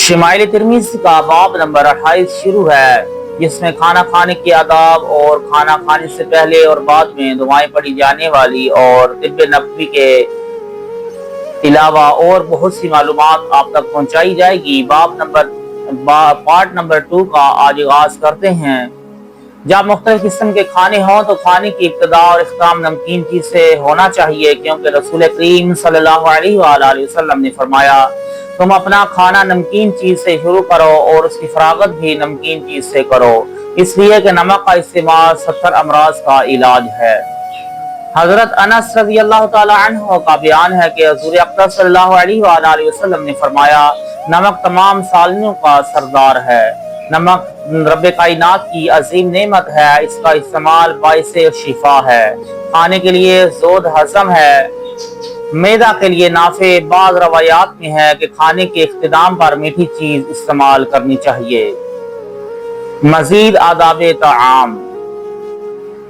Smile Tirmidhi का बाब number 28 शुरू है, जिसमें खाना खाने के आदाब और खाना खाने से पहले और बाद में दुआएं पढ़ी जाने वाली और तिब्बे नबवी के अलावा और बहुत सी मालूमात आप तक पहुंचाई जाएगी। पार्ट नंबर 2 का आज आगाज करते हैं। जब मुख्तलिफ किस्म के खाने हों तो खाने की इब्तिदा और इख्तिताम नमकीन चीज से होना चाहिए, क्योंकि रसूल करीम सल्लल्लाहु अलैहि वसल्लम ने फरमाया, तुम अपना खाना नमकीन चीज से शुरू करो और उसकी फरागत भी नमकीन चीज से करो, इसलिए कि नमक का इस्तेमाल 70 अमराज का इलाज है। हजरत अनस रज़ी अल्लाह तआला अन्हु का बयान है कि हुज़ूर अक़दस सल्लल्लाहु अलैहि वसल्लम ने फरमाया, नमक तमाम सालियों का सरदार है। नमक रब्बे कायनात की अजीम नेमत है, इसका इस्तेमाल बाइसे शिफा है, खाने के लिए ज़ोद हज़म है, मैदा के लिए नाफे। बाज़ रवायात में है कि खाने के इख्तिताम पर मीठी चीज इस्तेमाल करनी चाहिए। मजीद आदाब ताआम।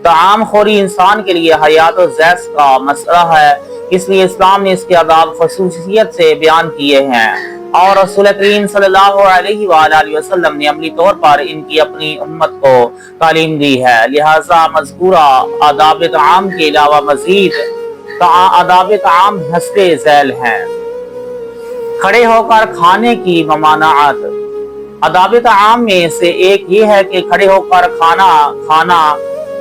ताआम खोरी इंसान के लिए हयात और ज़ैस का मसला है, इसलिए इस्लाम ने इसके आदाब ख़ुसूसियत से बयान किए हैं और रसूल करीम सल्लल्लाहु अलैहि वसल्लम ने अमली तौर पर इनकी अपनी उम्मत को तालीम दी है। लिहाजा मज़कूरा आदाब ताआम के अलावा मजीद आदाब ताआम हस्ते झैल हैं। खड़े होकर खाने की ममानात। आदाब ताआम में से एक ये है कि खड़े होकर खाना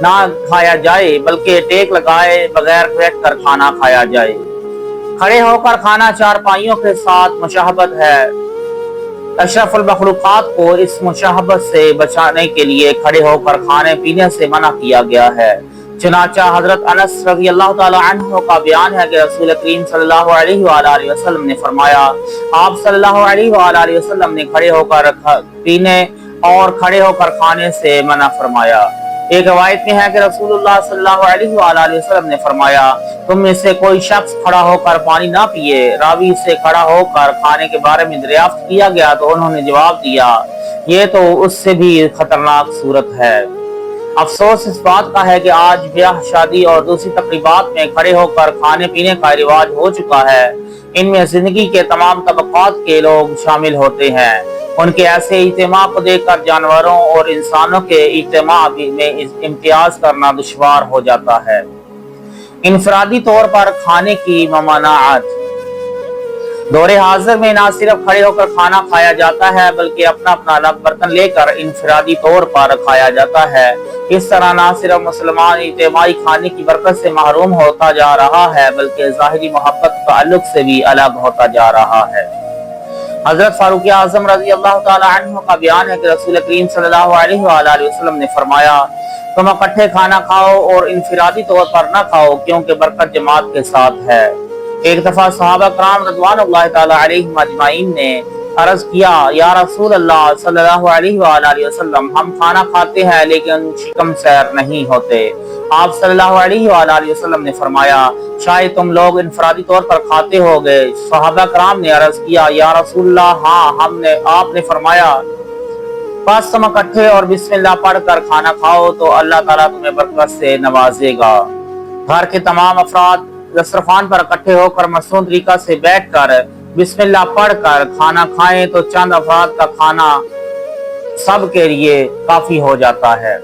ना खाया जाए, बल्कि टेक लगाए बगैर बैठ कर खाना खाया जाए। खड़े होकर खाना चारपाइयों के साथ मुशाहबत है। अशरफुल मखलूकात को इस मुशाहबत से बचाने के लिए खड़े होकर खाने पीने से मना किया गया है। चुनाचा हजरत अनस रज़ी अल्लाह तआला अन्हु का बयान है कि रसूल करीम सल्लल्लाहु अलैहि वसल्लम ने फरमाया, आप सल्लल्लाहु अलैहि वसल्लम ने खड़े होकर पीने और खड़े होकर खाने से मना फरमाया। एक रवायत में है कि रसूलुल्लाह सल्लल्लाहु अलैहि वसल्लम ने फरमाया, तुम में से कोई शख्स खड़ा होकर पानी ना पिए। रावी से खड़ा होकर खाने के बारे में दरियाफ्त किया गया तो उन्होंने जवाब दिया, ये तो उससे भी खतरनाक सूरत है। अफसोस इस बात का है कि आज ब्याह, शादी और दूसरी तकरीबात में खड़े होकर खाने पीने का रिवाज हो चुका है। इनमें जिंदगी के तमाम तबकात के लोग शामिल होते हैं। उनके ऐसे इज्तिमा को देखकर जानवरों और इंसानों के इज्तिमा में इम्तियाज करना दुश्वार हो जाता है। इनफरादी तौर पर खाने की ममानात। दौरे हाजिर में न सिर्फ खड़े होकर खाना खाया जाता है, बल्कि अपना अपना अलग बर्तन लेकर इनफरादी तौर पर खाया जाता है। इस तरह न सिर्फ मुसलमान इज्तिमाई खाने की बरकत से महरूम होता जा रहा है, बल्कि ज़ाहिरी मोहब्बत ताल्लुक से भी अलग होता जा रहा है। हजरत फारूक आज़म रज़ी अल्लाह तआला अन्हु का बयान है कि रसूल करीम सल्लल्लाहु अलैहि वसल्लम ने फरमाया, तुम इकट्ठे खाना खाओ और इनफरादी तौर पर न खाओ, क्योंकि बरकत जमात के साथ है। एक दफा सहाबा कराम रज़वानुल्लाह तआला अलैहिम अजमाइन ने अर्ज किया, या रसूल अल्लाह सल्लल्लाहु अलैहि वसल्लम, हम खाना खाते हैं लेकिन शिकम सैर नहीं होते। आप सल्लल्लाहु अलैहि वसल्लम ने फरमाया, शायद तुम लोग इनफरादी तौर पर खाते हो गए। सहाबा कराम ने अर्ज किया, या रसूलल्लाह, हाँ आपने फरमाया, बस तुम इकट्ठे और बिस्मिल्लाह पढ़कर खाना खाओ तो अल्लाह ताला तुम्हें बरकत से नवाजेगा। घर के तमाम अफराद दस्तरखान पर इकट्ठे होकर मसनून तरीका से बैठकर बिस्मिल्लाह पढ़कर खाना खाएं तो चंद अफराद का खाना सब के लिए काफी हो जाता है।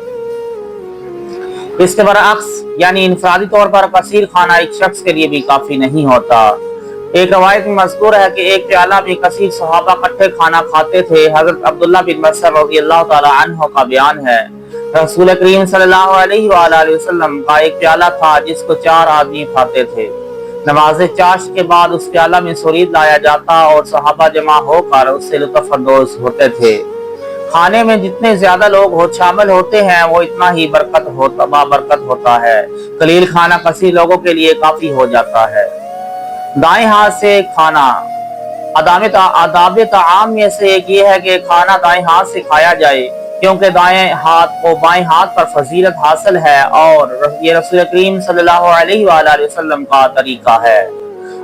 इसके बरअक्स यानी इनफरादी तौर पर कसीर खाना एक शख्स के लिए भी काफी नहीं होता। एक रवायत में मज़कूर है कि एक प्याला में कसीर सहाबा इकट्ठे खाना खाते थे। हजरत अब्दुल्लाह बिन मसऊद रज़ी अल्लाह तआला अन्हु का बयान है, रसूल करीम सल्लल्लाहु अलैहि वसल्लम का एक प्याला था जिसको 4 आदमी खाते थे। नमाज चाश के बाद उस प्याला में सुरीद लाया जाता और सहाबा जमा होकर उससे लुत्फ अंदोज होते थे। खाने में जितने ज्यादा लोग शामिल होते हैं वो इतना ही बाबरकत होता है। कलील खाना कसीर लोगों के लिए काफी हो जाता है। दाएं हाथ से खाना। आदाब ताआम में से एक ये है कि खाना दाएं हाथ से खाया जाए, क्योंकि दाएं हाथ को बाएं हाथ पर फजीलत हासिल है और ये रसूल करीम सल्लल्लाहु अलैहि वसल्लम का तरीका है।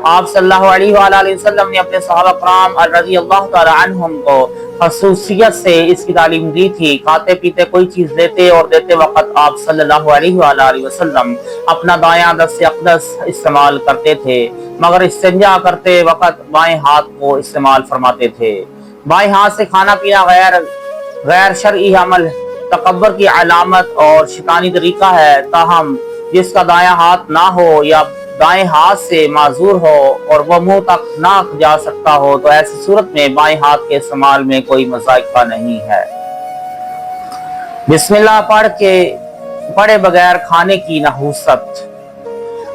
आप सल्लल्लाहु अलैहि वसल्लम ने अपने सहाबा कराम रज़ी अल्लाह तआला अन्हुम को खसूसियत से इसकी तालीम दी थी। खाते पीते कोई चीज लेते और देते वक्त आप सल्लल्लाहु अलैहि वसल्लम अपना दायां दस्त अक़दस इस्तेमाल करते थे, मगर इस्तिंजा करते वक्त बाएं हाथ को इस्तेमाल फरमाते थे। बाएं हाथ से खाना पीना गैर शरई अमल तकब्बर की अलामत और शैतानी तरीका है, ताहम जिसका दायां हाथ ना हो या दाएं हाथ से माजूर हो और वह मुंह तक ना जा सकता हो, तो ऐसी सूरत में बाएं हाथ के इस्तेमाल में कोई मज़ाक़ा नहीं है। बिस्मिल्लाह पढ़े बगैर खाने की नहुसत।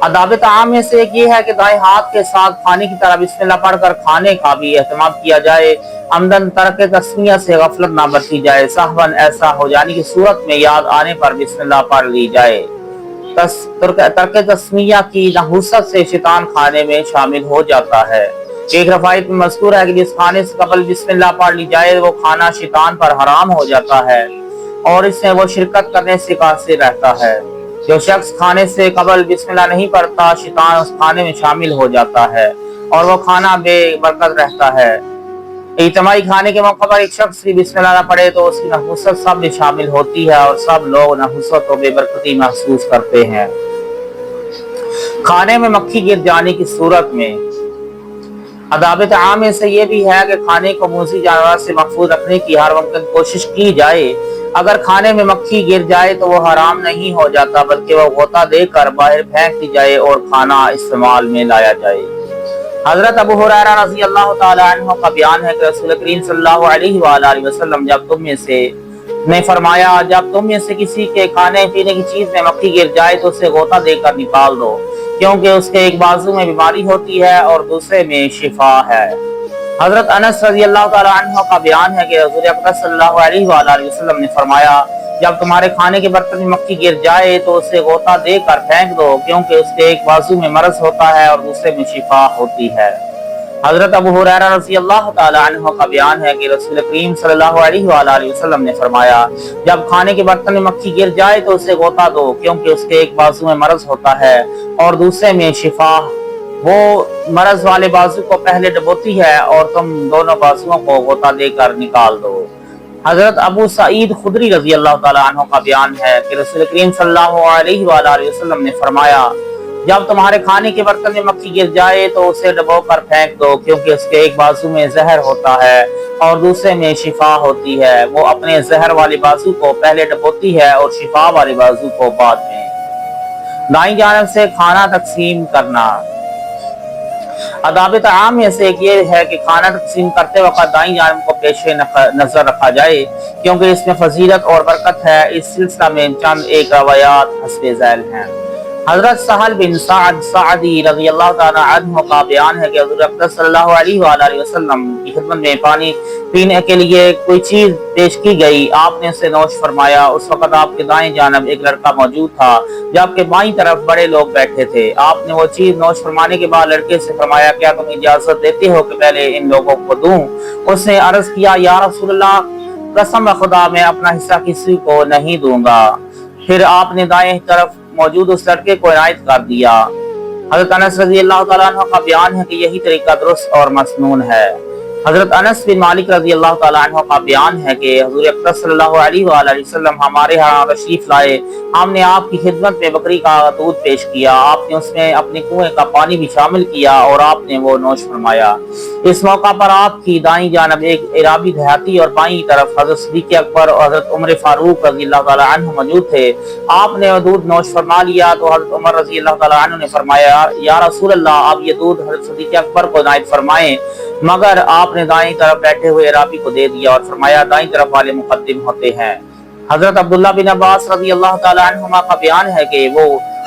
आदाब ताम में से एक ये है कि दाएं हाथ के साथ खाने की तरह बिस्मिल्लाह पढ़कर खाने का भी एहतमाम किया जाए। अमदन तरक तस्मिया से गफलत ना बरती जाए। सहवन ऐसा हो जाने की सूरत में याद आने पर बिस्मिल्लाह पढ़ ली जाए। तरक तस्मिया की नहुसत से शैतान खाने में शामिल हो जाता है। एक रवायत में मज़कूर है कि जिस खाने से कबल बिस्मिल्लाह पढ़ ली जाए वो खाना शैतान पर हराम हो जाता है और इसमें वो शिरकत करने से कासिर रहता है। जो शख्स खाने से कबल बिस्मिल्लाह नहीं पढ़ता, शैतान उस खाने में शामिल हो जाता है और वो खाना बेबरकत रहता है। इज्तिमाई खाने के मौके पर एक शख्स भी बिस्मिल्लाह ना पढ़े तो उसकी नहुसत सब में शामिल होती है और सब लोग नहुसत और बेबरकती महसूस करते हैं। खाने में मक्खी गिर जाने की सूरत में आदाब ताम में से ये भी है कि खाने को मूसी जानवर से महफूज रखने की हर मुमकिन कोशिश की जाए। अगर खाने में मक्खी गिर जाए तो वो हराम नहीं हो जाता, बल्कि वो गोता देकर बाहर फेंक दी जाए और खाना इस्तेमाल में लाया जाए। हजरत अबू हुरैरा रज़ी अल्लाह तआला अन्हु का बयान है कि रसूल करीम सल्लल्लाहु अलैहि वसल्लम ने फरमाया, जब तुम में से किसी के खाने पीने की चीज में मक्खी गिर जाए तो उसे गोता देकर निकाल दो, क्योंकि उसके एक बाजू में बीमारी होती है और दूसरे में शिफा है। हजरत अनस रज़ी अल्लाह तआला अन्हु का बयान है कि हुज़ूर अकरम सल्लल्लाहु अलैहि वसल्लम ने फरमाया, जब तुम्हारे खाने के बर्तन में मक्खी गिर जाए तो उसे गोता देकर फेंक दो, क्योंकि उसके एक बाजू में मर्ज होता है और दूसरे में शिफा होती है। हजरत अबू हुरैरा रज़ी अल्लाह तआला अन्हु का बयान है कि रसूल करीम सल्लल्लाहु अलैहि वसल्लम ने फरमाया, जब खाने के बर्तन में मक्खी गिर जाए तो उसे गोता दो, क्योंकि उसके एक बाजू में मर्ज होता है और दूसरे में शिफा। वो मर्ज वाले बाजू को पहले डबोती है और तुम दोनों बाजुओं को गोता देकर निकाल दो। हजरत अबू सईद खुदरी रज़ी अल्लाह तआला अन्हु का बयान है कि रसूल करीम सल्लल्लाहु अलैहि वसल्लम ने फरमाया, जब तुम्हारे खाने के बर्तन में मक्खी गिर जाए तो उसे डबोकर फेंक दो, क्योंकि उसके एक बाजू में जहर होता है और दूसरे में शिफा होती है। वो अपने जहर वाले बाजू को पहले डबोती है और शिफा वाले बाजू को बाद में। दाईं जानिब से खाना तकसीम करना। आदाब ताम में से एक ये है कि खाना तकसीम करते वक्त दाईं जानिब को पेशे नजर रखा जाए, क्योंकि इसमें फजीलत और बरकत है। इस सिलसिला में चंद एक रवायात हस्बे झैल हैं। हजरत सहल बिन सादी रज़ी अल्लाह तआला अन्हु का बयान है कि हुज़ूर अकरम सल्लल्लाहु अलैहि वसल्लम की खिदमत में पानी पीने के लिए कोई चीज पेश की गई। आपने उसे नोश फरमाया। उस वक्त आपके दाएं जानब एक लड़का मौजूद था, जबकि बाईं तरफ बड़े लोग बैठे थे। आपने वो चीज नोश फरमाने के बाद लड़के से फरमाया, क्या तुम इजाजत देते हो कि पहले इन लोगों को दूं? उसने अर्ज किया, या रसूलल्लाह, कसम खुदा मैं अपना हिस्सा किसी को नहीं दूंगा। फिर आपने दाएं तरफ मौजूद उस लड़के को इनायत कर दिया। हजरत अनस रज़ी अल्लाह तआला अन्हु का बयान है कि यही तरीका दुरुस्त और मसनून है। हजरत अनस बिन मालिक रज़ी अल्लाह तआला अन्हु का बयान है कि हुज़ूर अकरम सल्लल्लाहु अलैहि वसल्लम हमारे यहाँ तशरीफ लाए। हमने आपकी खिदमत में बकरी का दूध पेश किया। आपने उसमें अपने कुएं का पानी भी शामिल किया और आपने वो नोश फरमाया। इस मौका पर आपकी दाईं जानब एक इराबी देहाती और बाईं तरफ हजरत सिद्दीक़ अकबर और हजरत उमर फारूक रज़ी अल्लाह तआला अन्हु मौजूद थे। आपने वो दूध नोश फरमा लिया तो हजरत उमर रज़ी अल्लाह तआला अन्हु ने फरमाया, या रसूल अल्लाह, आप ये दूध हजरत सिद्दीक़ अकबर को इनायत फरमाएं। मगर आपने दाईं तरफ बैठे हुए इराबी को दे दिया और फरमाया, दाईं तरफ वाले मुकद्दिम होते हैं। हजरत अब्दुल्लाह बिन अब्बास रज़ी अल्लाह तआला अन्हुमा का बयान है कि वो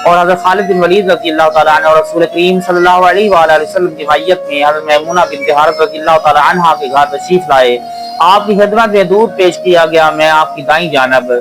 और हजरत खालिद बिन वलीद रज़ी अल्लाह तआला अन्हु और रसूल करीम सल्लल्लाहु अलैहि वसल्लम की मैयत में हजरत मैमूना बिन्त हारिस रज़ी अल्लाह तआला अन्हा के घर तशरीफ लाए। आपकी खिदमत में दूध पेश किया गया। मैं आपकी दाईं जानब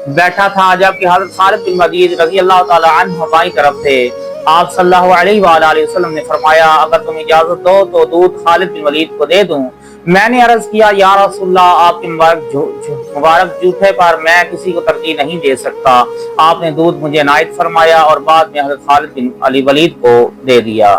बैठा था, जबकि हजरत खालिद बिन वलीद रज़ी अल्लाह तआला अन्हु बाईं तरफ थे। आप सल्लल्लाहु अलैहि वसल्लम ने फरमाया, अगर तुम इजाजत दो तो दूध खालिद बिन वलीद को दे दूं। मैंने अर्ज किया, या रसूलल्लाह, आपके मुबारक जूठे पर मैं किसी को तरजीह नहीं दे सकता। आपने दूध मुझे इनायत फरमाया और बाद में हजरत खालिद बिन वलीद को दे दिया।